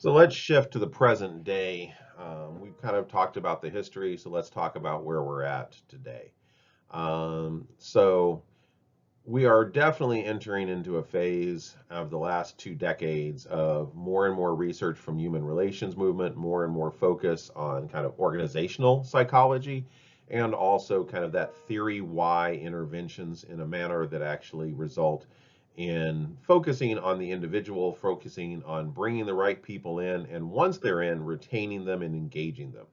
So let's shift to the present day. We've kind of talked about the history, so let's talk about where we're at today. So we are definitely entering into a phase of the last 2 decades of more and more research from human relations movement, more and more focus on kind of organizational psychology, and also kind of that theory why interventions in a manner that actually result in focusing on the individual, focusing on bringing the right people in, and once they're in, retaining them and engaging them.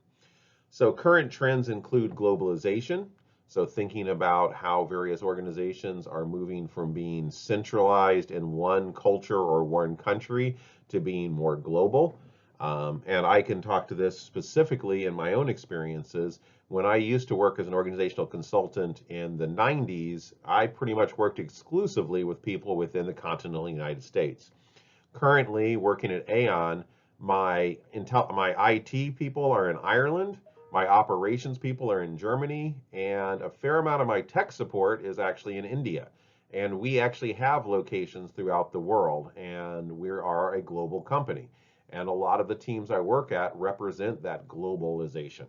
So current trends include globalization. So thinking about how various organizations are moving from being centralized in one culture or one country to being more global. And I can talk to this specifically in my own experiences. When I used to work as an organizational consultant in the 90s, I pretty much worked exclusively with people within the continental United States. Currently working at Aon, my IT people are in Ireland, my operations people are in Germany, and a fair amount of my tech support is actually in India. And we actually have locations throughout the world, and we are a global company. And a lot of the teams I work at represent that globalization.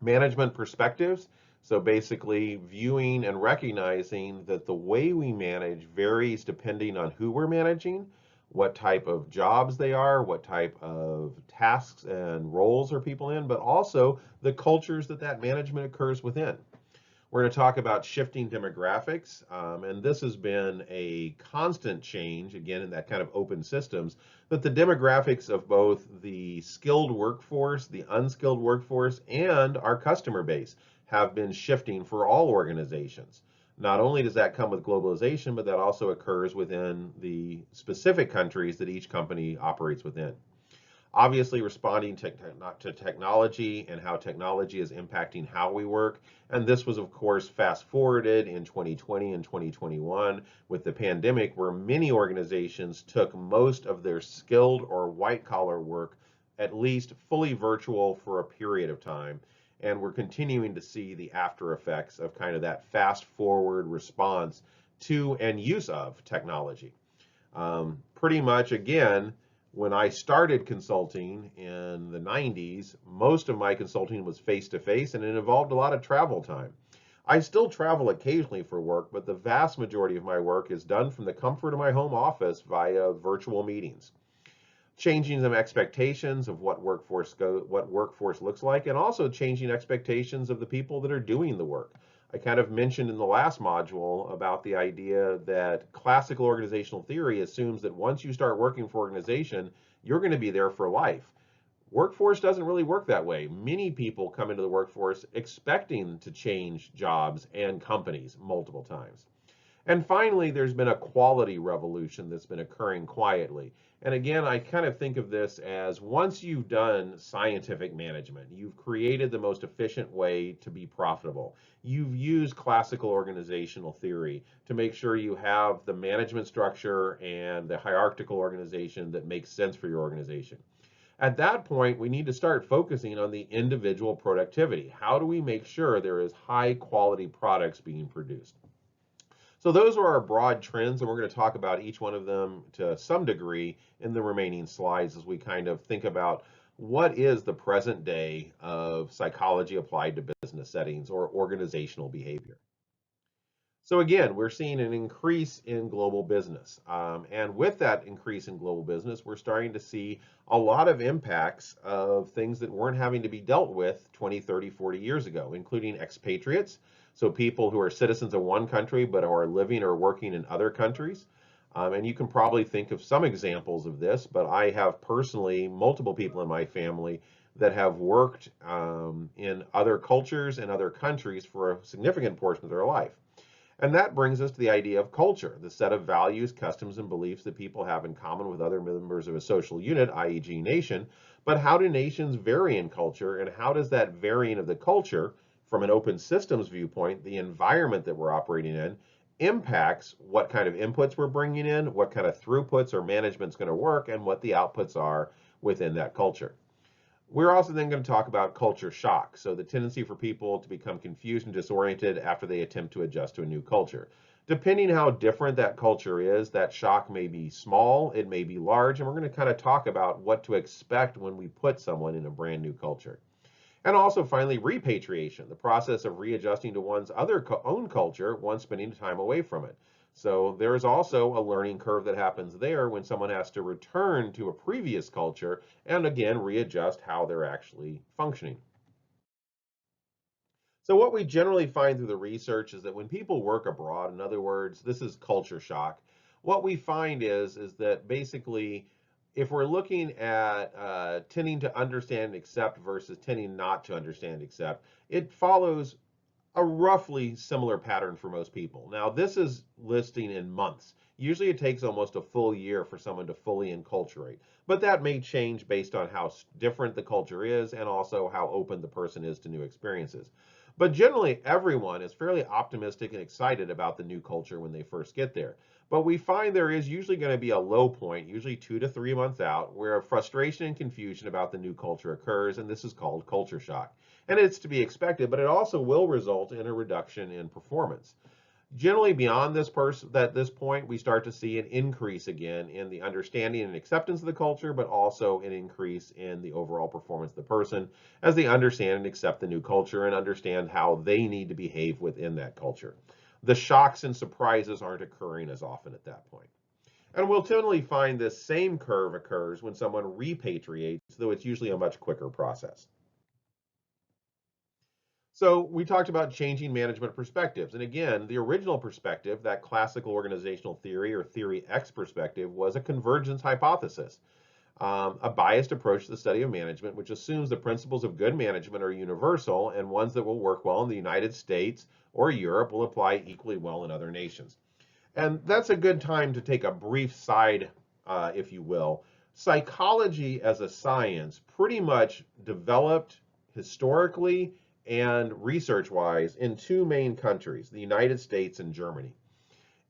Management perspectives. So basically viewing and recognizing that the way we manage varies depending on who we're managing, what type of jobs they are, what type of tasks and roles are people in, but also the cultures that that management occurs within. We're going to talk about shifting demographics, and this has been a constant change, again, in that kind of open systems, that the demographics of both the skilled workforce, the unskilled workforce, and our customer base have been shifting for all organizations. Not only does that come with globalization, but that also occurs within the specific countries that each company operates within. Obviously responding to technology and how technology is impacting how we work. And this was, of course, fast forwarded in 2020 and 2021 with the pandemic, where many organizations took most of their skilled or white collar work at least fully virtual for a period of time. And we're continuing to see the after effects of kind of that fast forward response to and use of technology. Pretty much, again, when I started consulting in the 90s, most of my consulting was face-to-face, and it involved a lot of travel time. I still travel occasionally for work, but the vast majority of my work is done from the comfort of my home office via virtual meetings. Changing some expectations of what workforce looks like, and also changing expectations of the people that are doing the work. I kind of mentioned in the last module about the idea that classical organizational theory assumes that once you start working for an organization, you're going to be there for life. Workforce doesn't really work that way. Many people come into the workforce expecting to change jobs and companies multiple times. And finally, there's been a quality revolution that's been occurring quietly. And again, I kind of think of this as once you've done scientific management, you've created the most efficient way to be profitable. You've used classical organizational theory to make sure you have the management structure and the hierarchical organization that makes sense for your organization. At that point, we need to start focusing on the individual productivity. How do we make sure there is high quality products being produced? So those are our broad trends, and we're going to talk about each one of them to some degree in the remaining slides as we kind of think about what is the present day of psychology applied to business settings or organizational behavior. So again, we're seeing an increase in global business. And with that increase in global business, we're starting to see a lot of impacts of things that weren't having to be dealt with 20, 30, 40 years ago, including expatriates. So people who are citizens of one country but are living or working in other countries. And you can probably think of some examples of this, but I have personally multiple people in my family that have worked in other cultures and other countries for a significant portion of their life. And that brings us to the idea of culture, the set of values, customs, and beliefs that people have in common with other members of a social unit, i.e. nation. But how do nations vary in culture, and how does that varying of the culture, from an open systems viewpoint, the environment that we're operating in, impacts what kind of inputs we're bringing in, what kind of throughputs or management's going to work, and what the outputs are within that culture. We're also then going to talk about culture shock, so the tendency for people to become confused and disoriented after they attempt to adjust to a new culture. Depending how different that culture is, that shock may be small, it may be large, and we're going to kind of talk about what to expect when we put someone in a brand new culture. And also, finally, repatriation, the process of readjusting to one's own culture once spending time away from it. So there is also a learning curve that happens there when someone has to return to a previous culture and again readjust how they're actually functioning. So what we generally find through the research is that when people work abroad, in other words, this is culture shock, what we find is that basically if we're looking at tending to understand and accept versus tending not to understand and accept, it follows a roughly similar pattern for most people. Now, this is listing in months. Usually it takes almost a full year for someone to fully enculturate, but that may change based on how different the culture is and also how open the person is to new experiences. But generally, everyone is fairly optimistic and excited about the new culture when they first get there. But we find there is usually going to be a low point, usually 2 to 3 months out, where frustration and confusion about the new culture occurs, and this is called culture shock. And it's to be expected, but it also will result in a reduction in performance. Generally, beyond this point, we start to see an increase again in the understanding and acceptance of the culture, but also an increase in the overall performance of the person as they understand and accept the new culture and understand how they need to behave within that culture. The shocks and surprises aren't occurring as often at that point. And we'll typically find this same curve occurs when someone repatriates, though it's usually a much quicker process. So we talked about changing management perspectives. And again, the original perspective, that classical organizational theory or theory X perspective, was a convergence hypothesis, a biased approach to the study of management, which assumes the principles of good management are universal and ones that will work well in the United States or Europe will apply equally well in other nations. And that's a good time to take a brief side, if you will. Psychology as a science pretty much developed historically and research-wise in two main countries, the United States and Germany.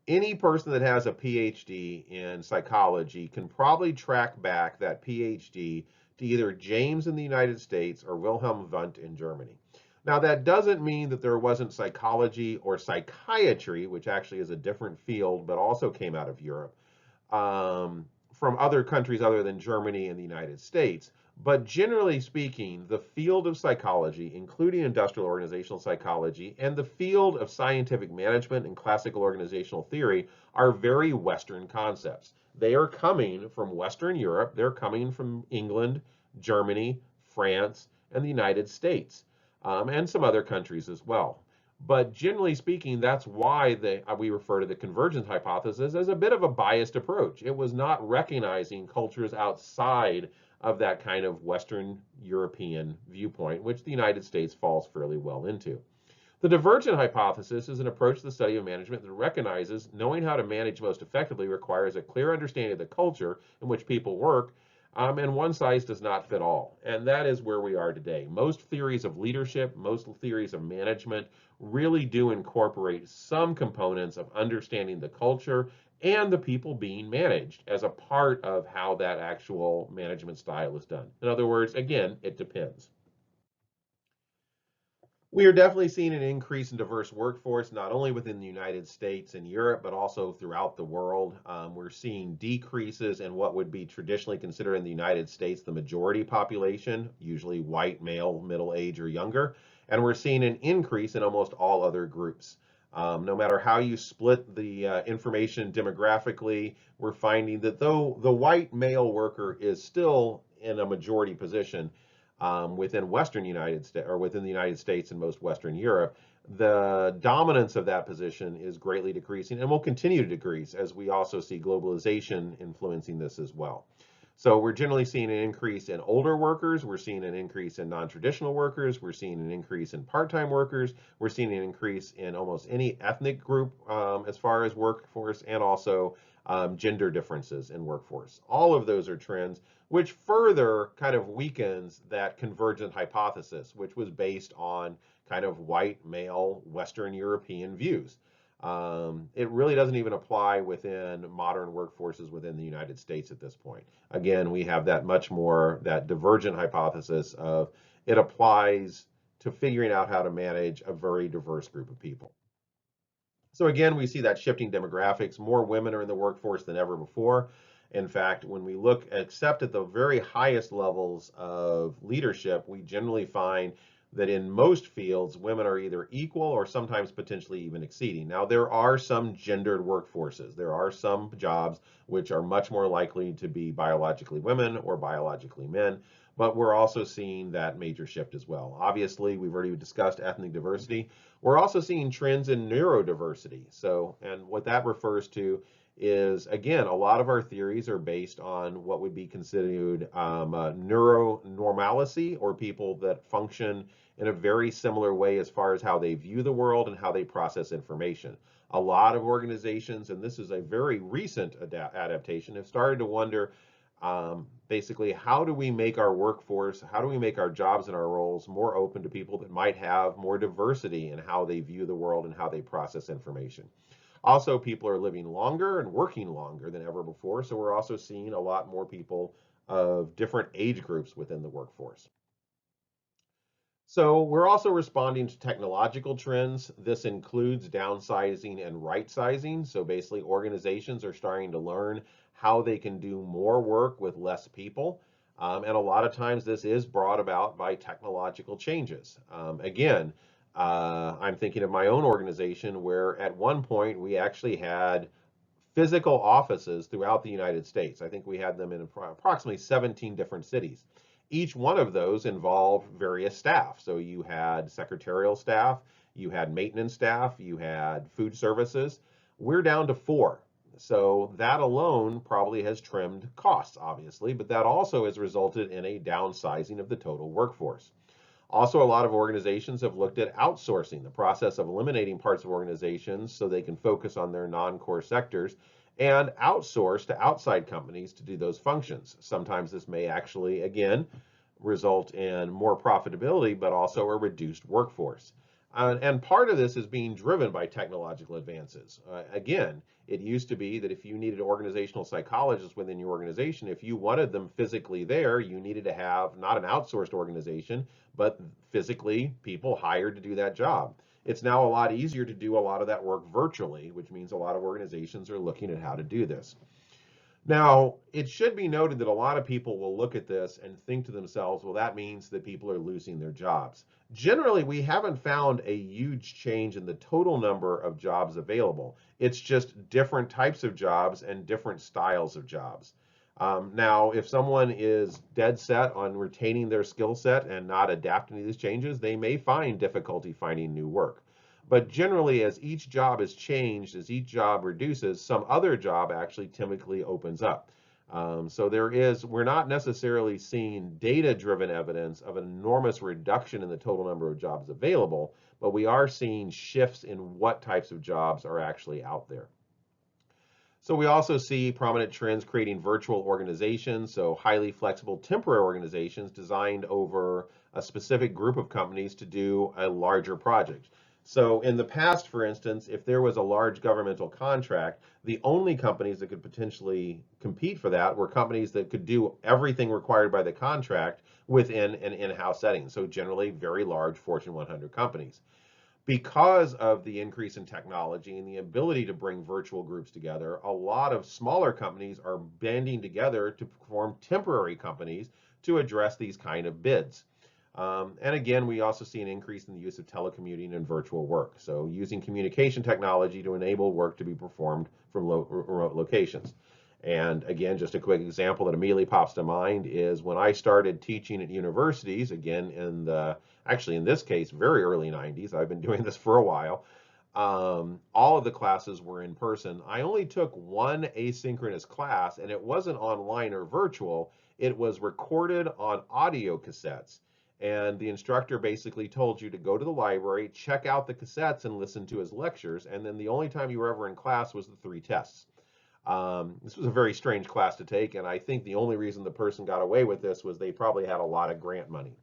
Any person that has a PhD in psychology can probably track back that PhD to either James in the United States or Wilhelm Wundt in Germany. Now, that doesn't mean that there wasn't psychology or psychiatry, which actually is a different field, but also came out of Europe, from other countries other than Germany and the United States. But generally speaking, the field of psychology, including industrial organizational psychology, and the field of scientific management and classical organizational theory are very Western concepts. They are coming from Western Europe. They're coming from England, Germany, France, and the United States, and some other countries as well. But generally speaking, that's why we refer to the convergence hypothesis as a bit of a biased approach. It was not recognizing cultures outside of that kind of Western European viewpoint, which the United States falls fairly well into. The divergent hypothesis is an approach to the study of management that recognizes knowing how to manage most effectively requires a clear understanding of the culture in which people work, and one size does not fit all. And that is where we are today. Most theories of leadership, most theories of management really do incorporate some components of understanding the culture and the people being managed as a part of how that actual management style is done. In other words, again, it depends. We are definitely seeing an increase in diverse workforce, not only within the United States and Europe, but also throughout the world. We're seeing decreases in what would be traditionally considered in the United States the majority population, usually white, male, middle age, or younger. And we're seeing an increase in almost all other groups. No matter how you split the information demographically, we're finding that though the white male worker is still in a majority position, within Western United States or within the United States and most Western Europe, the dominance of that position is greatly decreasing and will continue to decrease as we also see globalization influencing this as well. So we're generally seeing an increase in older workers. We're seeing an increase in non-traditional workers. We're seeing an increase in part-time workers. We're seeing an increase in almost any ethnic group as far as workforce and also gender differences in workforce. All of those are trends which further kind of weakens that convergent hypothesis, which was based on kind of white, male, Western European views. It really doesn't even apply within modern workforces within the United States at this point. Again, we have that much more, that divergent hypothesis of it applies to figuring out how to manage a very diverse group of people. So again, we see that shifting demographics. More women are in the workforce than ever before. In fact, when we look, except at the very highest levels of leadership, we generally find that in most fields, women are either equal or sometimes potentially even exceeding. Now, there are some gendered workforces. There are some jobs which are much more likely to be biologically women or biologically men, but we're also seeing that major shift as well. Obviously, we've already discussed ethnic diversity. We're also seeing trends in neurodiversity. So, and what that refers to is, again, a lot of our theories are based on what would be considered neuronormalcy, or people that function in a very similar way as far as how they view the world and how they process information. A lot of organizations, and this is a very recent adaptation, have started to wonder, basically, how do we make our workforce, how do we make our jobs and our roles more open to people that might have more diversity in how they view the world and how they process information. Also, people are living longer and working longer than ever before, so we're also seeing a lot more people of different age groups within the workforce. So we're also responding to technological trends. This includes downsizing and right sizing. So basically, organizations are starting to learn how they can do more work with less people. And a lot of times this is brought about by technological changes. Again, I'm thinking of my own organization where at one point we actually had physical offices throughout the United States. I think we had them in approximately 17 different cities. Each one of those involved various staff. So you had secretarial staff, you had maintenance staff, you had food services. We're down to 4. So that alone probably has trimmed costs, obviously, but that also has resulted in a downsizing of the total workforce. Also, a lot of organizations have looked at outsourcing, the process of eliminating parts of organizations so they can focus on their non-core sectors, and outsource to outside companies to do those functions. Sometimes this may actually, again, result in more profitability, but also a reduced workforce. And part of this is being driven by technological advances. Again, it used to be that if you needed organizational psychologists within your organization, if you wanted them physically there, you needed to have not an outsourced organization, but physically people hired to do that job. It's now a lot easier to do a lot of that work virtually, which means a lot of organizations are looking at how to do this. Now, it should be noted that a lot of people will look at this and think to themselves, well, that means that people are losing their jobs. Generally, we haven't found a huge change in the total number of jobs available. It's just different types of jobs and different styles of jobs. Now, if someone is dead set on retaining their skill set and not adapting to these changes, they may find difficulty finding new work. But generally, as each job is changed, as each job reduces, some other job actually typically opens up. So we're not necessarily seeing data-driven evidence of an enormous reduction in the total number of jobs available, but we are seeing shifts in what types of jobs are actually out there. So we also see prominent trends creating virtual organizations, so highly flexible temporary organizations designed over a specific group of companies to do a larger project. So in the past, for instance, if there was a large governmental contract, the only companies that could potentially compete for that were companies that could do everything required by the contract within an in-house setting. So generally very large Fortune 100 companies. Because of the increase in technology and the ability to bring virtual groups together, a lot of smaller companies are banding together to form temporary companies to address these kind of bids. And again, we also see an increase in the use of telecommuting and virtual work. So using communication technology to enable work to be performed from remote locations. And again, just a quick example that immediately pops to mind is when I started teaching at universities, again, actually in this case, very early 90s, I've been doing this for a while. All of the classes were in person. I only took one asynchronous class, and it wasn't online or virtual. It was recorded on audio cassettes. And the instructor basically told you to go to the library, check out the cassettes, and listen to his lectures. And then the only time you were ever in class was the 3 tests. This was a very strange class to take, and I think the only reason the person got away with this was they probably had a lot of grant money.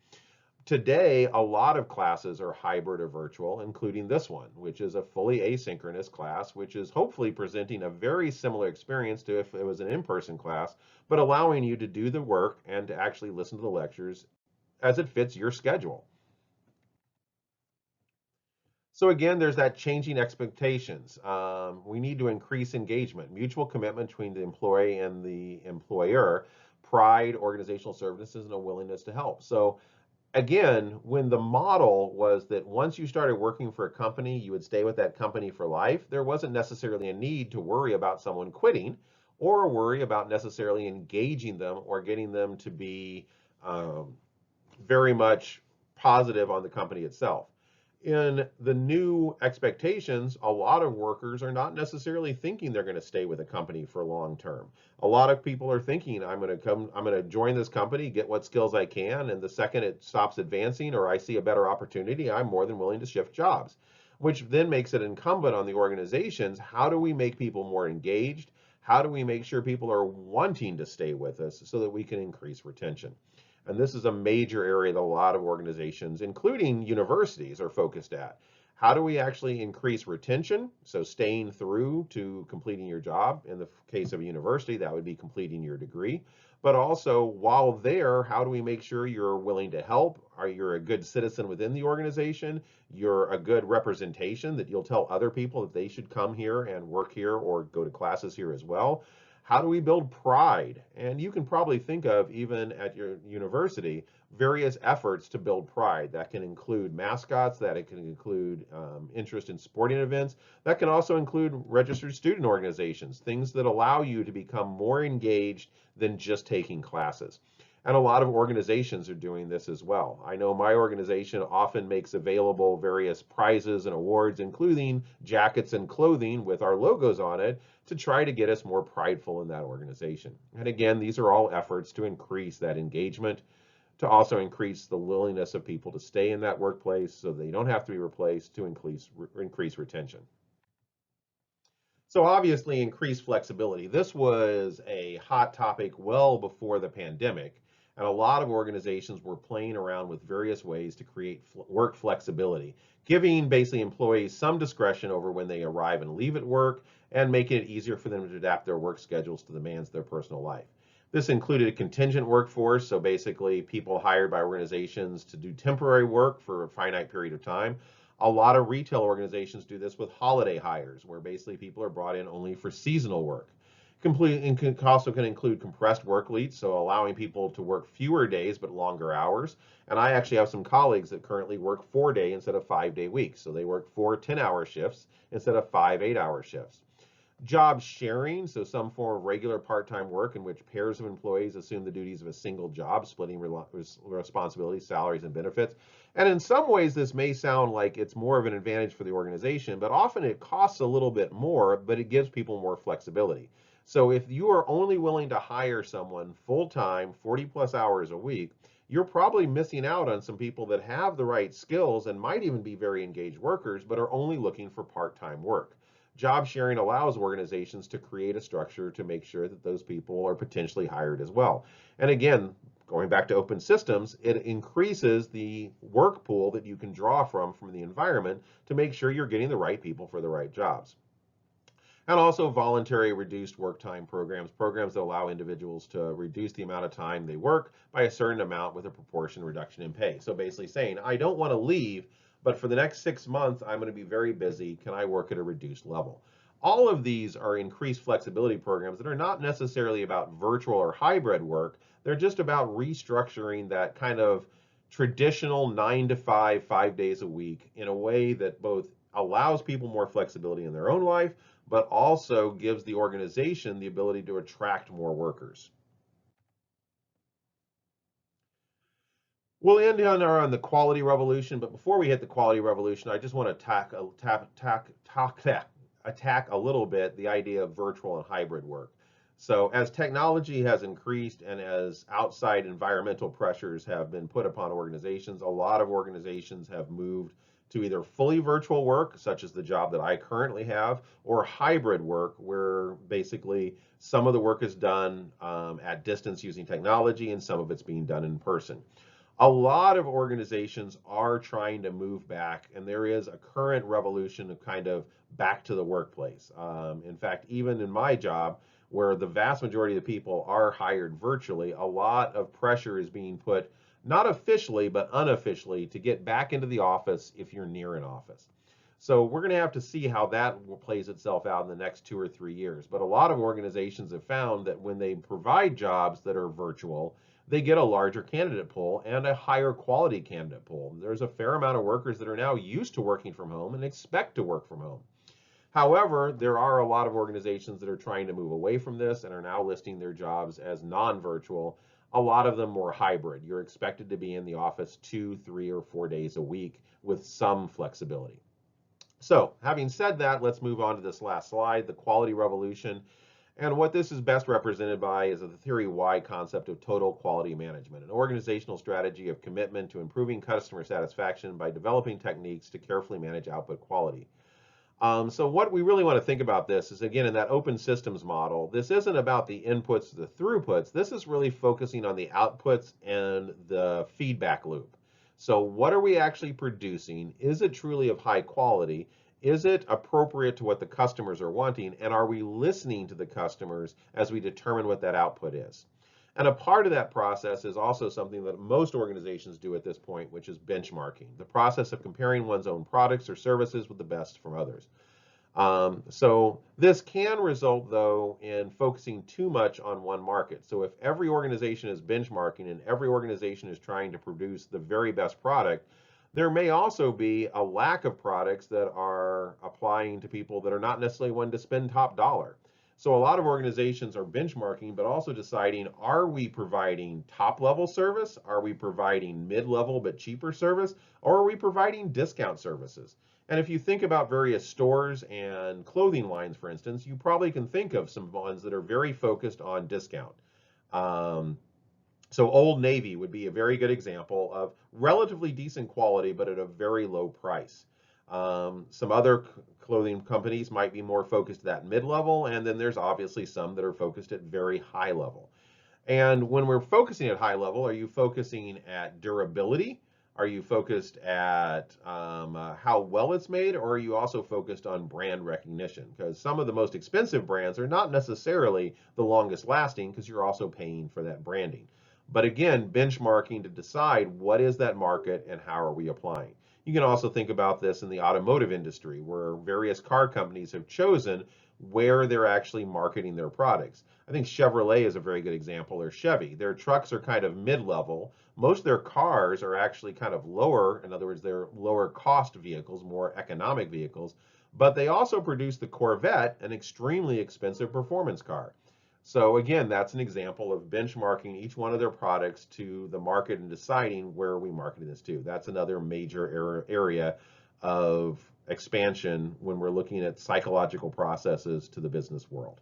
Today, a lot of classes are hybrid or virtual, including this one, which is a fully asynchronous class, which is hopefully presenting a very similar experience to if it was an in-person class, but allowing you to do the work and to actually listen to the lectures as it fits your schedule. So again, there's that changing expectations. We need to increase engagement, mutual commitment between the employee and the employer, pride, organizational services, and a willingness to help. So again, when the model was that once you started working for a company, you would stay with that company for life, there wasn't necessarily a need to worry about someone quitting or worry about necessarily engaging them or getting them to be um, very much positive on the company itself. In the new expectations, a lot of workers are not necessarily thinking they're going to stay with a company for long term. A lot of people are thinking, I'm going to join this company, get what skills I can, and the second it stops advancing or I see a better opportunity, I'm more than willing to shift jobs, which then makes it incumbent on the organizations. How do we make people more engaged? How do we make sure people are wanting to stay with us so that we can increase retention? And this is a major area that a lot of organizations, including universities, are focused at. How do we actually increase retention? So staying through to completing your job. In the case of a university, that would be completing your degree. But also, while there, how do we make sure you're willing to help? Are you a good citizen within the organization? You're a good representation that you'll tell other people that they should come here and work here or go to classes here as well. How do we build pride? And you can probably think of, even at your university, various efforts to build pride. That can include mascots, that it can include interest in sporting events, that can also include registered student organizations, things that allow you to become more engaged than just taking classes. And a lot of organizations are doing this as well. I know my organization often makes available various prizes and awards, including jackets and clothing with our logos on it, to try to get us more prideful in that organization. And again, these are all efforts to increase that engagement, to also increase the willingness of people to stay in that workplace so they don't have to be replaced, to increase retention. So obviously, increased flexibility. This was a hot topic well before the pandemic, and a lot of organizations were playing around with various ways to create work flexibility, giving basically employees some discretion over when they arrive and leave at work, and making it easier for them to adapt their work schedules to the demands of their personal life. This included a contingent workforce, so basically people hired by organizations to do temporary work for a finite period of time. A lot of retail organizations do this with holiday hires, where basically people are brought in only for seasonal work. Complete and can also can include compressed work weeks, so allowing people to work fewer days but longer hours. And I actually have some colleagues that currently work 4-day instead of 5-day weeks, so they work 4 10-hour shifts instead of 5 8-hour shifts. Job sharing, so some form of regular part-time work in which pairs of employees assume the duties of a single job, splitting responsibilities, salaries, and benefits. And in some ways, this may sound like it's more of an advantage for the organization, but often it costs a little bit more, but it gives people more flexibility. So if you are only willing to hire someone full-time, 40 plus hours a week, you're probably missing out on some people that have the right skills and might even be very engaged workers, but are only looking for part-time work. Job sharing allows organizations to create a structure to make sure that those people are potentially hired as well. And again, going back to open systems, it increases the work pool that you can draw from the environment to make sure you're getting the right people for the right jobs. And also voluntary reduced work time programs, programs that allow individuals to reduce the amount of time they work by a certain amount with a proportion reduction in pay. So basically saying, I don't want to leave, but for the next 6 months, I'm going to be very busy. Can I work at a reduced level? All of these are increased flexibility programs that are not necessarily about virtual or hybrid work. They're just about restructuring that kind of traditional 9 to 5, 5 days a week in a way that both allows people more flexibility in their own life, but also gives the organization the ability to attract more workers. We'll end on the quality revolution, but before we hit the quality revolution, I just want to attack a little bit the idea of virtual and hybrid work. So as technology has increased and as outside environmental pressures have been put upon organizations, a lot of organizations have moved to either fully virtual work, such as the job that I currently have, or hybrid work, where basically some of the work is done at distance using technology and some of it's being done in person. A lot of organizations are trying to move back, and there is a current revolution of kind of back to the workplace. In fact, even in my job, where the vast majority of the people are hired virtually, a lot of pressure is being put, not officially, but unofficially, to get back into the office if you're near an office. So we're going to have to see how that plays itself out in the next 2 or 3 years. But a lot of organizations have found that when they provide jobs that are virtual, they get a larger candidate pool and a higher quality candidate pool. There's a fair amount of workers that are now used to working from home and expect to work from home. However, there are a lot of organizations that are trying to move away from this and are now listing their jobs as non-virtual, a lot of them more hybrid. You're expected to be in the office 2, 3, or 4 days a week with some flexibility. So, having said that, let's move on to this last slide, the quality revolution. And what this is best represented by is the theory Y concept of total quality management, an organizational strategy of commitment to improving customer satisfaction by developing techniques to carefully manage output quality. So what we really want to think about this is, again, in that open systems model, this isn't about the inputs, the throughputs. This is really focusing on the outputs and the feedback loop. So what are we actually producing? Is it truly of high quality? Is it appropriate to what the customers are wanting? And are we listening to the customers as we determine what that output is? And a part of that process is also something that most organizations do at this point, which is benchmarking, the process of comparing one's own products or services with the best from others. So this can result, though, in focusing too much on one market. So if every organization is benchmarking and every organization is trying to produce the very best product, there may also be a lack of products that are applying to people that are not necessarily wanting to spend top dollar. So a lot of organizations are benchmarking, but also deciding, are we providing top level service? Are we providing mid-level but cheaper service? Or are we providing discount services? And if you think about various stores and clothing lines, for instance, you probably can think of some ones that are very focused on discount. So Old Navy would be a very good example of relatively decent quality, but at a very low price. Some other clothing companies might be more focused at that mid-level, and then there's obviously some that are focused at very high level. And when we're focusing at high level, are you focusing at durability? Are you focused at how well it's made, or are you also focused on brand recognition? Because some of the most expensive brands are not necessarily the longest lasting, because you're also paying for that branding. But again, benchmarking to decide what is that market and how are we applying. You can also think about this in the automotive industry, where various car companies have chosen where they're actually marketing their products. I think Chevrolet is a very good example, or Chevy. Their trucks are kind of mid-level. Most of their cars are actually kind of lower. In other words, they're lower cost vehicles, more economic vehicles. But they also produce the Corvette, an extremely expensive performance car. So again, that's an example of benchmarking each one of their products to the market and deciding where are we marketing this to. That's another major area of expansion when we're looking at psychological processes to the business world.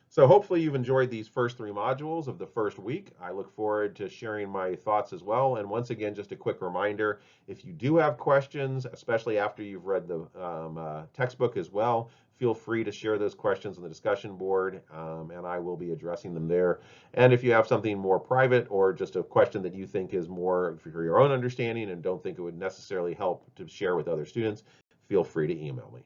So hopefully you've enjoyed these first 3 modules of the first week. I look forward to sharing my thoughts as well. And once again, just a quick reminder, if you do have questions, especially after you've read the textbook as well, feel free to share those questions on the discussion board, and I will be addressing them there. And if you have something more private or just a question that you think is more for your own understanding and don't think it would necessarily help to share with other students, feel free to email me.